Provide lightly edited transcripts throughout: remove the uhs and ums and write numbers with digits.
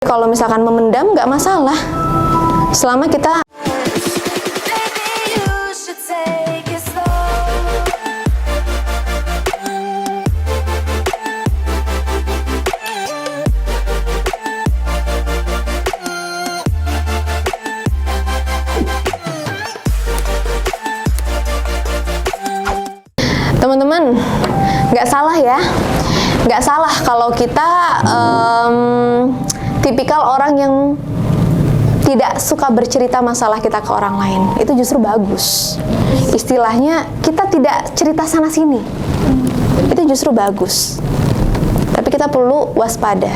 Kalau misalkan memendam nggak masalah, selama kita teman-teman, nggak salah ya, nggak salah kalau kita tipikal orang yang tidak suka bercerita masalah kita ke orang lain. Itu justru bagus. Istilahnya kita tidak cerita sana sini, itu justru bagus. Tapi kita perlu waspada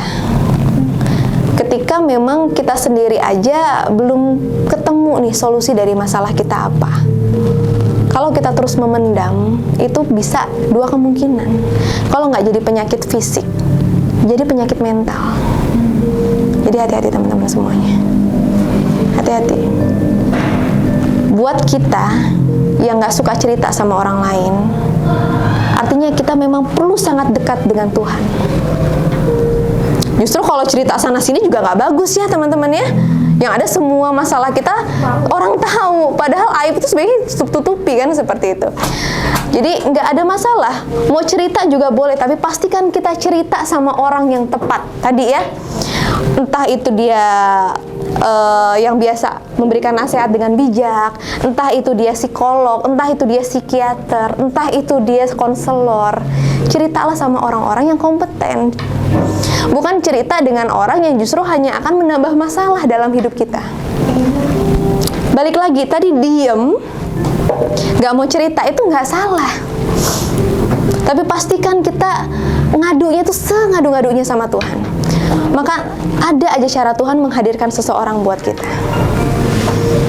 ketika memang kita sendiri aja belum ketemu nih solusi dari masalah kita apa. Kalau kita terus memendam, itu bisa dua kemungkinan. Kalau nggak jadi penyakit fisik, jadi penyakit mental. Jadi hati-hati teman-teman semuanya. Hati-hati. Buat kita yang nggak suka cerita sama orang lain, artinya kita memang perlu sangat dekat dengan Tuhan. Justru kalau cerita sana sini juga nggak bagus ya teman-teman ya. Yang ada semua masalah kita orang tahu, padahal aib itu sebenarnya tutupi kan, seperti itu. Jadi nggak ada masalah, mau cerita juga boleh, tapi pastikan kita cerita sama orang yang tepat tadi ya. Entah itu dia yang biasa memberikan nasihat dengan bijak, entah itu dia psikolog, entah itu dia psikiater, entah itu dia konselor. Ceritalah sama orang-orang yang kompeten. Bukan cerita dengan orang yang justru hanya akan menambah masalah dalam hidup kita. Balik lagi, tadi diem, gak mau cerita itu gak salah. Tapi pastikan kita ngadunya tuh sengadu-ngadunya sama Tuhan. Maka ada aja cara Tuhan menghadirkan seseorang buat kita.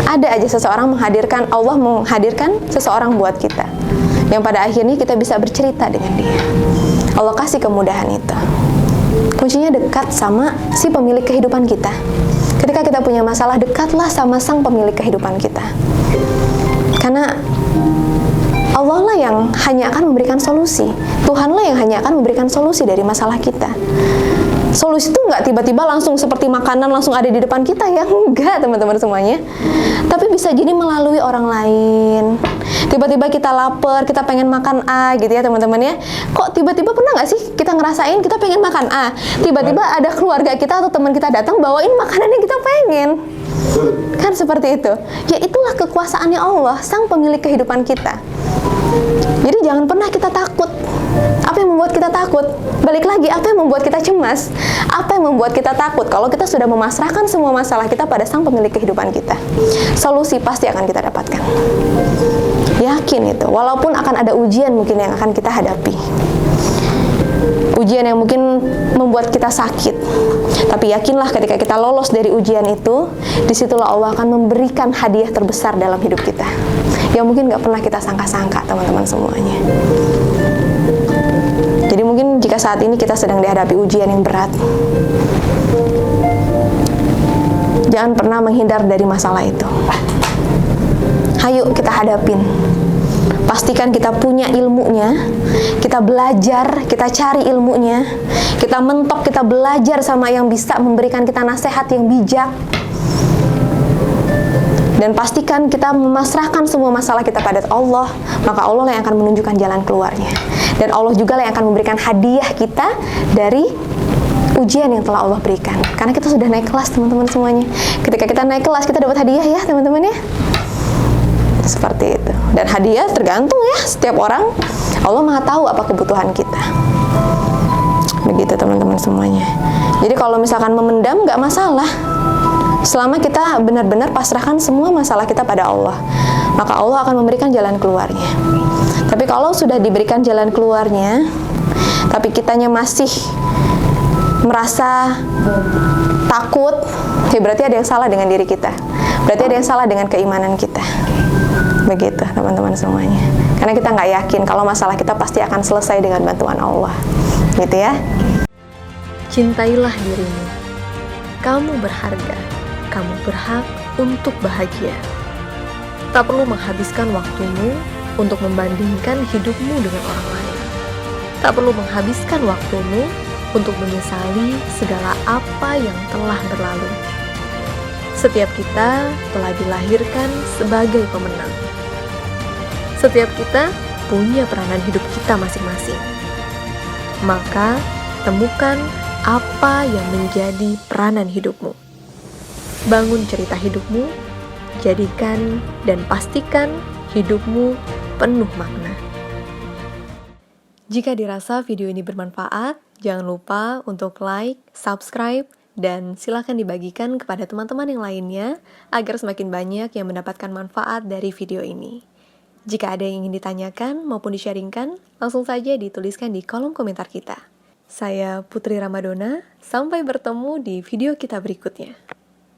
Ada aja seseorang menghadirkan, Allah menghadirkan seseorang buat kita, yang pada akhirnya kita bisa bercerita dengan dia. Allah kasih kemudahan itu. Kuncinya dekat sama si pemilik kehidupan kita. Ketika kita punya masalah, dekatlah sama sang pemilik kehidupan kita. Karena Allah lah yang hanya akan memberikan solusi. Tuhan lah yang hanya akan memberikan solusi dari masalah kita. Solusi itu nggak tiba-tiba langsung seperti makanan langsung ada di depan kita ya, enggak teman-teman semuanya. Tapi bisa jadi melalui orang lain. Tiba-tiba kita lapar, kita pengen makan A gitu ya teman-teman ya. Kok tiba-tiba pernah nggak sih kita ngerasain kita pengen makan A, tiba-tiba ada keluarga kita atau teman kita datang bawain makanan yang kita pengen. Kan seperti itu. Ya itulah kekuasaannya Allah, sang pemilik kehidupan kita. Jadi jangan pernah kita takut. Apa yang membuat kita takut? Balik lagi, apa yang membuat kita cemas? Apa yang membuat kita takut? Kalau kita sudah memasrahkan semua masalah kita pada sang pemilik kehidupan kita, solusi pasti akan kita dapatkan. Yakin itu, walaupun akan ada ujian mungkin yang akan kita hadapi. Ujian yang mungkin membuat kita sakit. Tapi yakinlah ketika kita lolos dari ujian itu, disitulah Allah akan memberikan hadiah terbesar dalam hidup kita, yang mungkin gak pernah kita sangka-sangka teman-teman semuanya. Jadi mungkin jika saat ini kita sedang dihadapi ujian yang berat, jangan pernah menghindar dari masalah itu. Ayo kita hadapin. Pastikan kita punya ilmunya, kita belajar, kita cari ilmunya, kita mentok, kita belajar sama yang bisa memberikan kita nasihat yang bijak. Dan pastikan kita memasrahkan semua masalah kita pada Allah, maka Allah lah yang akan menunjukkan jalan keluarnya. Dan Allah juga lah yang akan memberikan hadiah kita dari ujian yang telah Allah berikan. Karena kita sudah naik kelas teman-teman semuanya. Ketika kita naik kelas, kita dapat hadiah ya teman-teman ya. Seperti itu. Dan hadiah tergantung ya, setiap orang. Allah Maha tahu apa kebutuhan kita. Begitu teman-teman semuanya. Jadi kalau misalkan memendam nggak masalah, selama kita benar-benar pasrahkan semua masalah kita pada Allah, maka Allah akan memberikan jalan keluarnya. Tapi kalau sudah diberikan jalan keluarnya, tapi kitanya masih merasa takut, ya berarti ada yang salah dengan diri kita. Berarti ada yang salah dengan keimanan kita. Begitu teman-teman semuanya. Karena kita nggak yakin kalau masalah kita pasti akan selesai dengan bantuan Allah. Gitu ya. Cintailah dirimu. Kamu berharga. Kamu berhak untuk bahagia. Tak perlu menghabiskan waktumu untuk membandingkan hidupmu dengan orang lain. Tak perlu menghabiskan waktumu untuk menyesali segala apa yang telah berlalu. Setiap kita telah dilahirkan sebagai pemenang. Setiap kita punya peranan hidup kita masing-masing. Maka, temukan apa yang menjadi peranan hidupmu. Bangun cerita hidupmu, jadikan dan pastikan hidupmu penuh makna. Jika dirasa video ini bermanfaat, jangan lupa untuk like, subscribe, dan silakan dibagikan kepada teman-teman yang lainnya agar semakin banyak yang mendapatkan manfaat dari video ini. Jika ada yang ingin ditanyakan maupun di-sharingkan, langsung saja dituliskan di kolom komentar kita. Saya Putri Ramadona, sampai bertemu di video kita berikutnya.